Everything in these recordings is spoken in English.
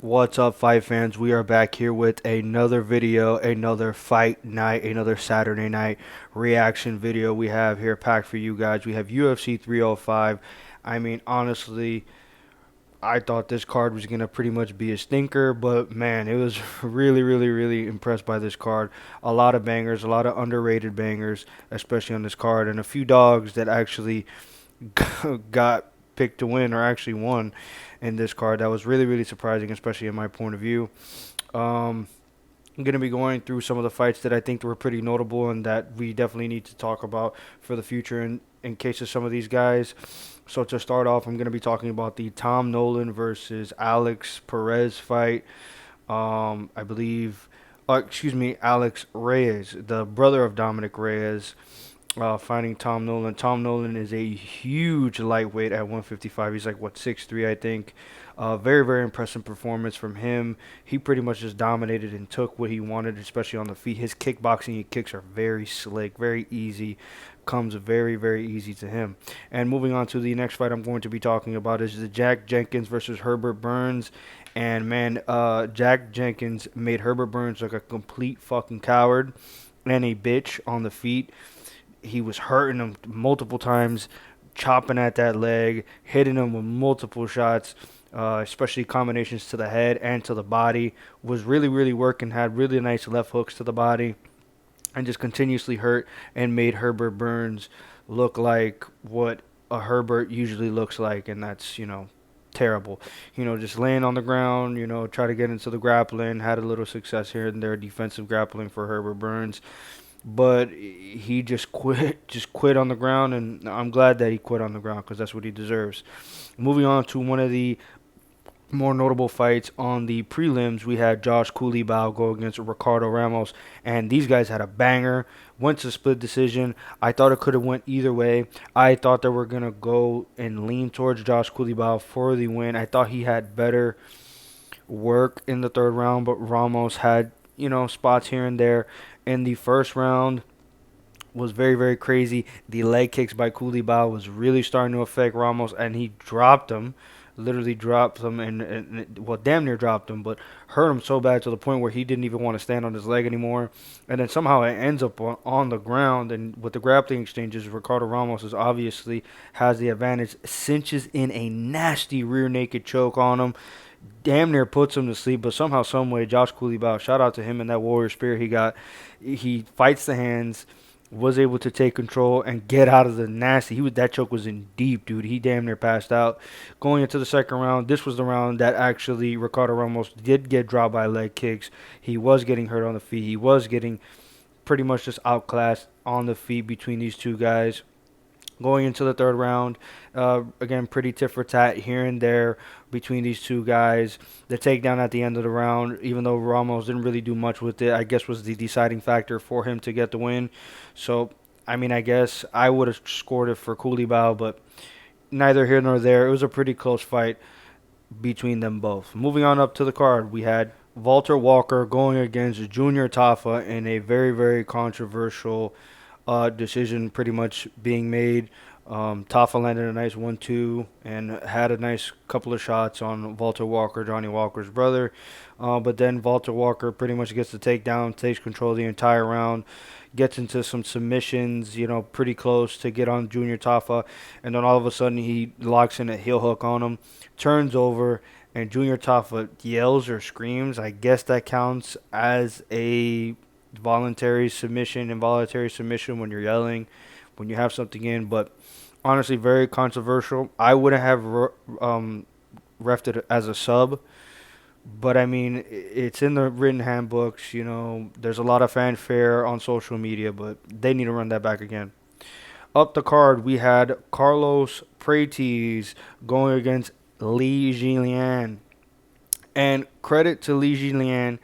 What's up, fight fans? We are back here with another video, another fight night, another Saturday night reaction video we have here packed for you guys. We have UFC 305. I mean, honestly, I thought this card was going to pretty much be a stinker, but man, it was really impressed by this card. A lot of bangers, a lot of underrated bangers, especially on this card, and a few dogs that actually got picked to win or actually won in this card. That was really surprising, especially in my point of view. Um, I'm going to be going through some of the fights that I think were pretty notable and that we definitely need to talk about for the future in case of some of these guys. So to start off, I'm going to be talking about the Tom Nolan versus Alex Perez fight. I believe, excuse me, Alex Reyes, the brother of Dominic Reyes, fighting Tom Nolan. Tom Nolan is a huge lightweight at 155. He's like, what, 6'3", I think. Very impressive performance from him. He pretty much just dominated and took what he wanted, especially on the feet. His kickboxing and kicks are very slick, very easy. Comes very easy to him. And moving on to the next fight I'm going to be talking about is the Jack Jenkins versus Herbert Burns. And man, Jack Jenkins made Herbert Burns look a complete fucking coward and a bitch on the feet. He was hurting him multiple times, chopping at that leg, hitting him with multiple shots, especially combinations to the head and to the body. Was really working, had really nice left hooks to the body, and just continuously hurt and made Herbert Burns look like what a Herbert usually looks like, and that's, terrible. Just laying on the ground, try to get into the grappling, had a little success here and there, defensive grappling for Herbert Burns, but he just quit on the ground, and I'm glad that he quit on the ground because that's what he deserves. Moving on to one of the more notable fights on the prelims, we had Josh Cooleybow go against Ricardo Ramos, and these guys had a banger. Went to split decision. I thought it could have went either way. I thought they were gonna go and lean towards Josh Cooleybow for the win. I thought he had better work in the third round, but Ramos had, spots here and there. In the first round was very crazy. The leg kicks by Cooleybow was really starting to affect Ramos, and he dropped him, literally dropped him, and well, damn near dropped him, but hurt him so bad to the point where he didn't even want to stand on his leg anymore. And then somehow it ends up on the ground, and with the grappling exchanges, Ricardo Ramos is obviously has the advantage, cinches in a nasty rear naked choke on him, damn near puts him to sleep, but somehow, some way, Josh Cooleybow, shout out to him and that warrior spirit he got. He fights the hands, was able to take control and get out of the nasty. That choke was in deep, dude. He damn near passed out. Going into the second round, this was the round that actually Ricardo Ramos did get dropped by leg kicks. He was getting hurt on the feet. He was getting pretty much just outclassed on the feet between these two guys. Going into the third round, again, pretty tit for tat here and there between these two guys. The takedown at the end of the round, even though Ramos didn't really do much with it, I guess was the deciding factor for him to get the win. So, I mean, I guess I would have scored it for Cooleybow, but neither here nor there. It was a pretty close fight between them both. Moving on up to the card, we had Walter Walker going against Junior Tafa in a very controversial decision pretty much being made. Tafa landed a nice 1-2 and had a nice couple of shots on Walter Walker, Johnny Walker's brother. But then Walter Walker pretty much gets the takedown, takes control of the entire round, gets into some submissions, pretty close to get on Junior Tafa. And then all of a sudden he locks in a heel hook on him, turns over, and Junior Tafa yells or screams. I guess that counts as a involuntary submission when you're yelling, when you have something in. But honestly, very controversial. I wouldn't have refed it as a sub, but I mean, it's in the written handbooks. There's a lot of fanfare on social media, but they need to run that back again. Up the card, we had Carlos Prates going against Li Jinlian. And credit to Li Jinlian,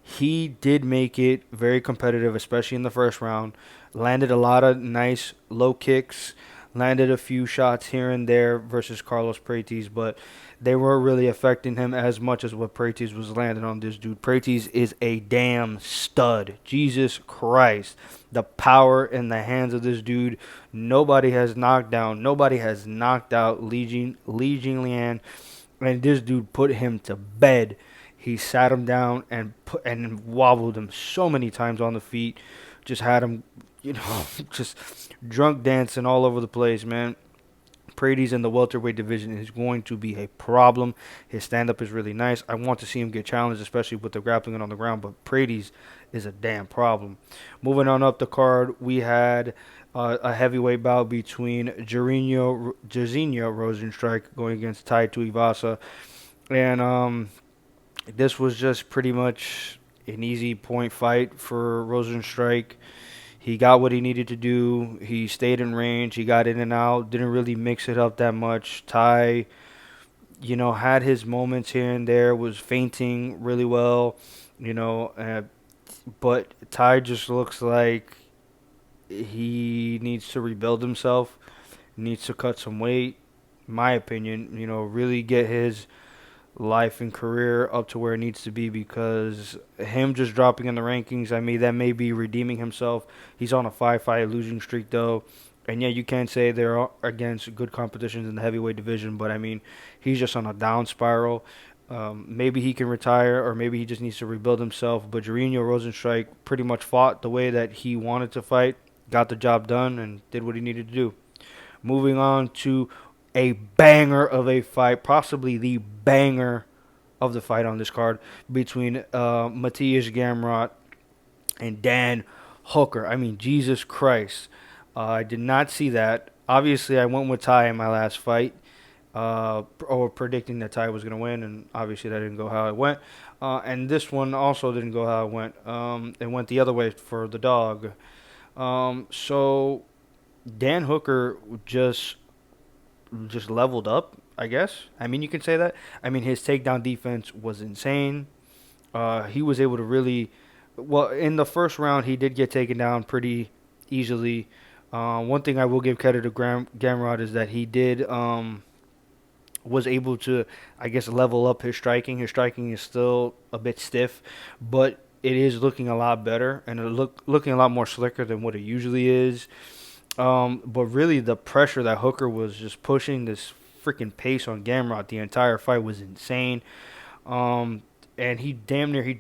he did make it very competitive, especially in the first round. Landed a lot of nice low kicks, landed a few shots here and there versus Carlos Prates, but they weren't really affecting him as much as what Prates was landing on this dude. Prates is a damn stud. Jesus Christ. The power in the hands of this dude. Nobody has knocked out Li Jinglian and this dude put him to bed. He sat him down and wobbled him so many times on the feet. Just had him, just drunk dancing all over the place, man. Prade's in the welterweight division is going to be a problem. His stand-up is really nice. I want to see him get challenged, especially with the grappling and on the ground, but Prade's is a damn problem. Moving on up the card, we had a heavyweight bout between Jairzinho Rosenstrike going against Tai Tuivasa. And this was just pretty much an easy point fight for Rosenstrike. He got what he needed to do. He stayed in range. He got in and out. Didn't really mix it up that much. Ty, had his moments here and there. Was feinting really well, you know. But Ty just looks like he needs to rebuild himself. Needs to cut some weight. In my opinion, really get his life and career up to where it needs to be, because him just dropping in the rankings, I mean, that may be redeeming himself. He's on a 5-fight losing streak, though. And yeah, you can't say they're against good competitions in the heavyweight division, but I mean, he's just on a down spiral. Maybe he can retire, or maybe he just needs to rebuild himself. But Jairzinho Rosenstrike pretty much fought the way that he wanted to fight, got the job done, and did what he needed to do. Moving on to a banger of a fight, possibly the banger of the fight on this card, between Matthias Gamrot and Dan Hooker. I mean, Jesus Christ. I did not see that. Obviously, I went with Ty in my last fight, or predicting that Ty was going to win, and obviously that didn't go how it went. And this one also didn't go how it went. It went the other way for the dog. So Dan Hooker just leveled up, I guess. I mean, you can say that. I mean, his takedown defense was insane. He was able to really, well, in the first round, he did get taken down pretty easily. One thing I will give credit to Gamrot is that he did was able to, I guess, level up his striking. His striking is still a bit stiff, but it is looking a lot better, and looking a lot more slicker than what it usually is. But really, the pressure that Hooker was just pushing, this freaking pace on Gamrot the entire fight, was insane. And he damn near he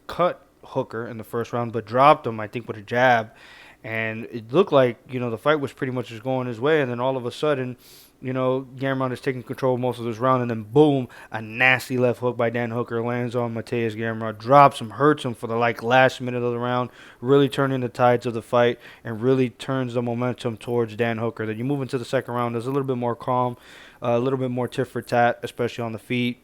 cut Hooker in the first round, but dropped him, I think, with a jab. And it looked like, the fight was pretty much just going his way. And then all of a sudden, Gamrot is taking control most of this round. And then, boom, a nasty left hook by Dan Hooker lands on Matthias Gamrot, drops him, hurts him for the last minute of the round, really turning the tides of the fight and really turns the momentum towards Dan Hooker. Then you move into the second round. There's a little bit more calm, a little bit more tit for tat, especially on the feet.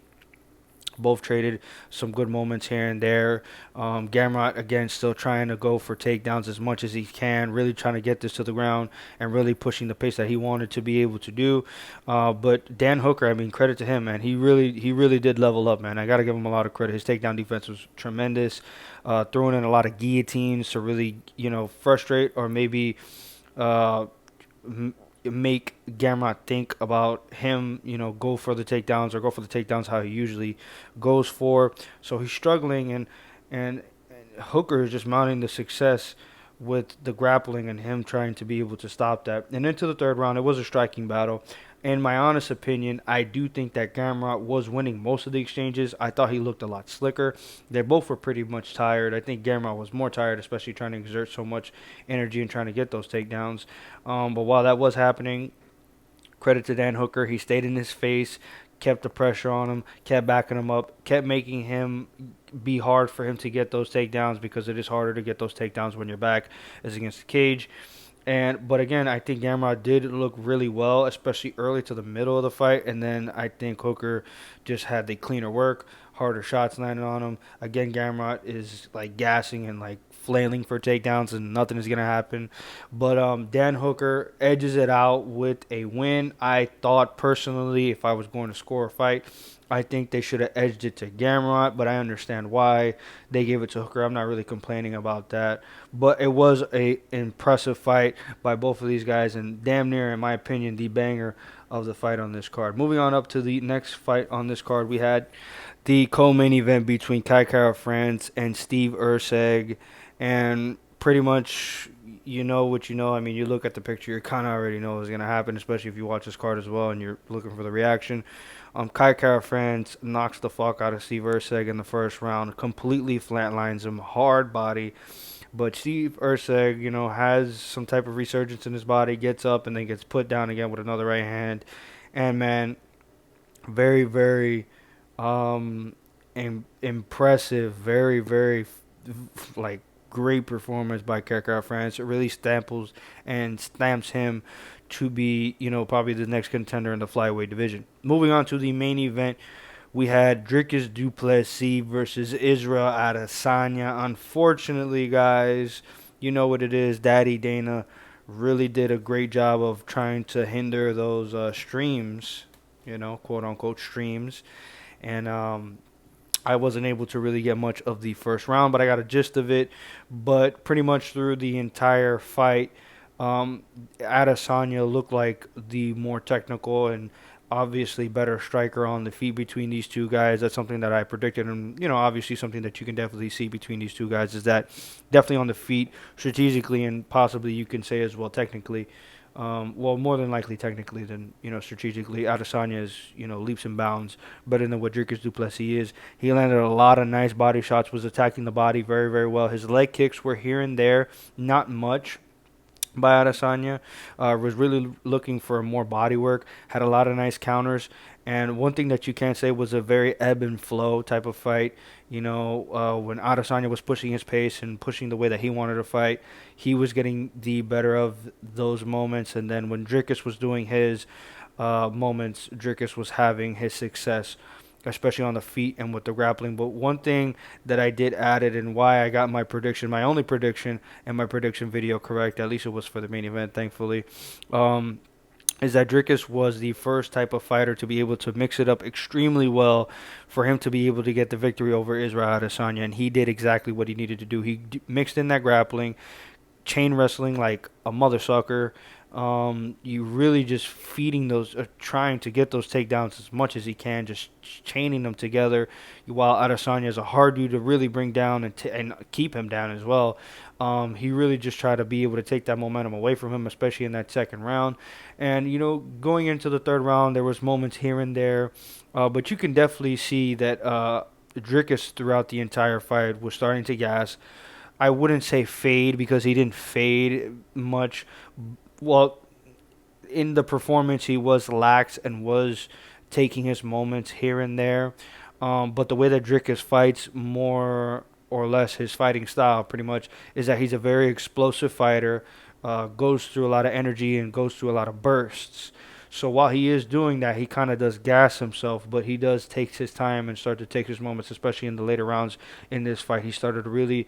Both traded some good moments here and there. Gamrot, again, still trying to go for takedowns as much as he can, really trying to get this to the ground and really pushing the pace that he wanted to be able to do. But Dan Hooker, I mean, credit to him, man. He really did level up, man. I got to give him a lot of credit. His takedown defense was tremendous, throwing in a lot of guillotines to really, frustrate or maybe make Gamrot think about him, go for the takedowns or go for the takedowns how he usually goes for. So he's struggling, and Hooker is just mounting the success with the grappling and him trying to be able to stop that. And into the third round, it was a striking battle. In my honest opinion, I do think that Gamrot was winning most of the exchanges. I thought he looked a lot slicker. They both were pretty much tired. I think Gamrot was more tired, especially trying to exert so much energy and trying to get those takedowns. But while that was happening, credit to Dan Hooker. He stayed in his face, kept the pressure on him, kept backing him up, kept making him be hard for him to get those takedowns, because it is harder to get those takedowns when your back is against the cage. But again, I think Gamrot did look really well, especially early to the middle of the fight. And then I think Hooker just had the cleaner work, harder shots landed on him. Again, Gamrot is gassing and flailing for takedowns, and nothing is going to happen. But Dan Hooker edges it out with a win. I thought personally, if I was going to score a fight, I think they should have edged it to Gamrot, but I understand why they gave it to Hooker. I'm not really complaining about that. But it was an impressive fight by both of these guys, and damn near, in my opinion, the banger of the fight on this card. Moving on up to the next fight on this card, we had the co-main event between Kai Kara France and Steve Erceg. And pretty much you know what you know. I mean, you look at the picture, you kind of already know what's going to happen, especially if you watch this card as well and you're looking for the reaction. Kai Kara France knocks the fuck out of Steve Erceg in the first round, completely flatlines him, hard body. But Steve Erceg, has some type of resurgence in his body, gets up and then gets put down again with another right hand. And man, very, very impressive, very, very like great performance by Kerkar France. It really stamps him to be, probably the next contender in the flyweight division. Moving on to the main event, we had Dricus du Plessis versus Israel Adesanya. Unfortunately, guys, you know what it is. Daddy Dana really did a great job of trying to hinder those streams, quote unquote streams. And I wasn't able to really get much of the first round, but I got a gist of it. But pretty much through the entire fight, Adesanya looked like the more technical and obviously better striker on the feet between these two guys. That's something that I predicted, and obviously something that you can definitely see between these two guys is that definitely on the feet, strategically, and possibly you can say as well technically. Well, more than likely technically than strategically. Adesanya is leaps and bounds better than what Dricus du Plessis is. He landed a lot of nice body shots, was attacking the body very, very well. His leg kicks were here and there, not much by Adesanya. Was really looking for more body work, had a lot of nice counters. And one thing that you can't say was a very ebb and flow type of fight. When Adesanya was pushing his pace and pushing the way that he wanted to fight, he was getting the better of those moments. And then when Dricus was doing his moments, Dricus was having his success, especially on the feet and with the grappling. But one thing that I did add it, and why I got my prediction, my only prediction, and my prediction video correct, at least it was for the main event, thankfully, is that Dricus was the first type of fighter to be able to mix it up extremely well for him to be able to get the victory over Israel Adesanya. And he did exactly what he needed to do. He mixed in that grappling, chain wrestling like a mother sucker. You really just feeding those, trying to get those takedowns as much as he can, just chaining them together. While Adesanya is a hard dude to really bring down and keep him down as well. He really just tried to be able to take that momentum away from him, especially in that second round. And going into the third round, there was moments here and there, but you can definitely see that Dricus throughout the entire fight was starting to gas. I wouldn't say fade because he didn't fade much. Well, in the performance, he was lax and was taking his moments here and there. But the way that Dricus fights, more or less his fighting style, pretty much, is that he's a very explosive fighter, goes through a lot of energy and goes through a lot of bursts. So while he is doing that, he kind of does gas himself, but he does take his time and start to take his moments, especially in the later rounds in this fight. He started to really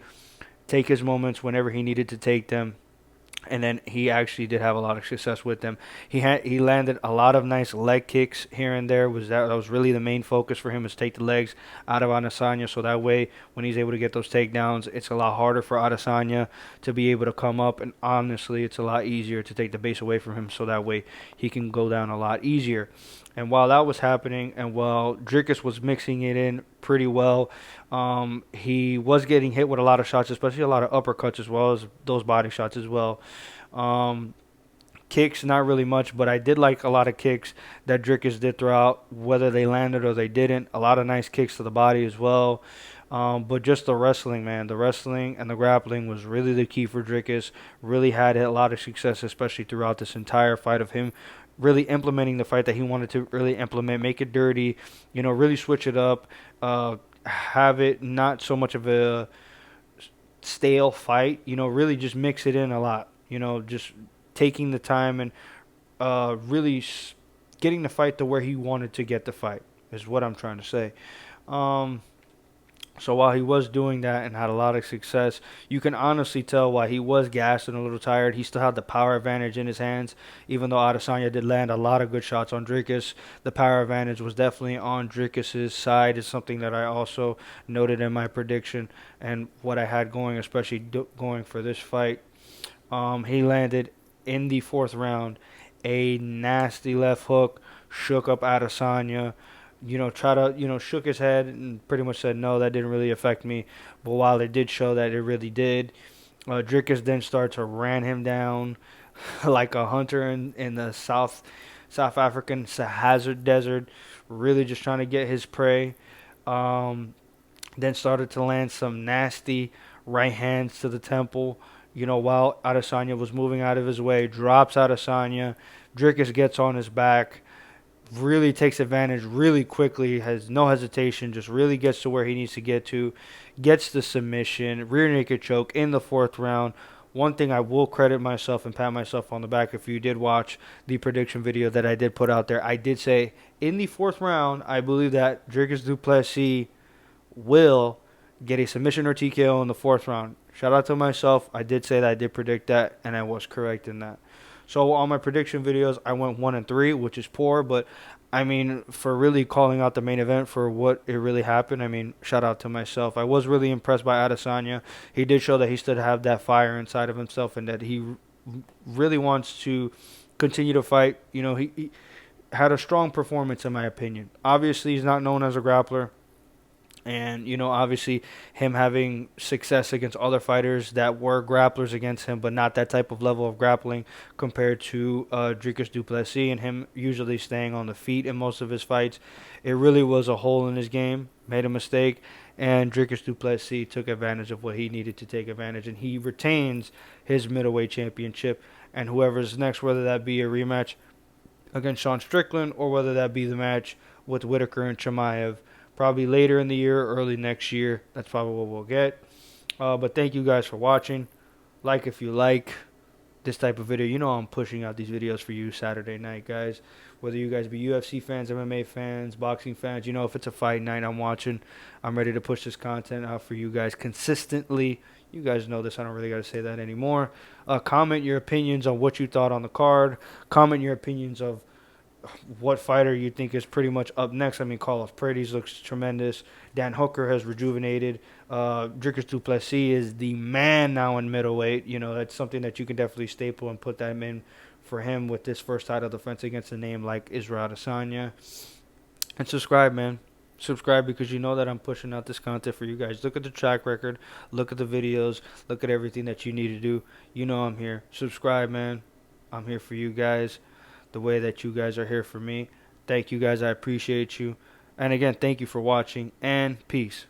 take his moments whenever he needed to take them. And then he actually did have a lot of success with them. He landed a lot of nice leg kicks here and there. That was really the main focus for him, is take the legs out of Adesanya, so that way when he's able to get those takedowns, it's a lot harder for Adesanya to be able to come up. And honestly, it's a lot easier to take the base away from him, so that way he can go down a lot easier. And while that was happening, and while Dricus was mixing it in pretty well, he was getting hit with a lot of shots, especially a lot of uppercuts as well as those body shots as well. Kicks, not really much, but I did like a lot of kicks that Dricus did throughout, whether they landed or they didn't. A lot of nice kicks to the body as well. But just the wrestling, man. The wrestling and the grappling was really the key for Dricus. Really had a lot of success, especially throughout this entire fight, of him really implementing the fight that he wanted to really implement, make it dirty, really switch it up, have it not so much of a stale fight, really just mix it in a lot, just taking the time and really getting the fight to where he wanted to get the fight is what I'm trying to say. So while he was doing that and had a lot of success, you can honestly tell why he was gassed and a little tired. He still had the power advantage in his hands, even though Adesanya did land a lot of good shots on Dricus. The power advantage was definitely on Dricus' side. Is something that I also noted in my prediction and what I had going, especially going for this fight. He landed in the fourth round a nasty left hook, shook up Adesanya. Shook his head and pretty much said, no, that didn't really affect me. But while it did show that it really did, Dricus then started to ran him down like a hunter in the South African Sahara Desert, really just trying to get his prey. Um, then started to land some nasty right hands to the temple. While Adesanya was moving out of his way, drops Adesanya. Dricus gets on his back, really takes advantage really quickly, has no hesitation, just really gets to where he needs to get to, gets the submission, rear naked choke in the fourth round. One thing I will credit myself and pat myself on the back, if you did watch the prediction video that I did put out there, I did say in the fourth round, I believe that Dricus du Plessis will get a submission or TKO in the fourth round. Shout out to myself. I did say that. I did predict that, and I was correct in that. So on my prediction videos, I went 1-3, which is poor, but I mean, for really calling out the main event for what it really happened, I mean, shout out to myself. I was really impressed by Adesanya. He did show that he still have that fire inside of himself and that he really wants to continue to fight. He had a strong performance, in my opinion. Obviously, he's not known as a grappler. And, obviously, him having success against other fighters that were grapplers against him, but not that type of level of grappling compared to Dricus du Plessis, and him usually staying on the feet in most of his fights. It really was a hole in his game, made a mistake, and Dricus du Plessis took advantage of what he needed to take advantage, and he retains his middleweight championship. And whoever's next, whether that be a rematch against Sean Strickland or whether that be the match with Whitaker and Chimaev, probably later in the year, early next year. That's probably what we'll get. But thank you guys for watching. Like if you like this type of video. I'm pushing out these videos for you Saturday night, guys. Whether you guys be UFC fans, MMA fans, boxing fans, if it's a fight night I'm watching, I'm ready to push this content out for you guys consistently. You guys know this. I don't really got to say that anymore. Comment your opinions on what you thought on the card. Comment your opinions of what fighter you think is pretty much up next. I mean, Carlos Paredes looks tremendous. Dan Hooker has rejuvenated. Dricus du Plessis is the man now in middleweight. That's something that you can definitely staple and put that in for him with this first title defense against a name like Israel Adesanya. And subscribe, man. Subscribe because you know that I'm pushing out this content for you guys. Look at the track record. Look at the videos. Look at everything that you need to do. I'm here. Subscribe, man. I'm here for you guys the way that you guys are here for me. Thank you guys. I appreciate you. And again, thank you for watching, and peace.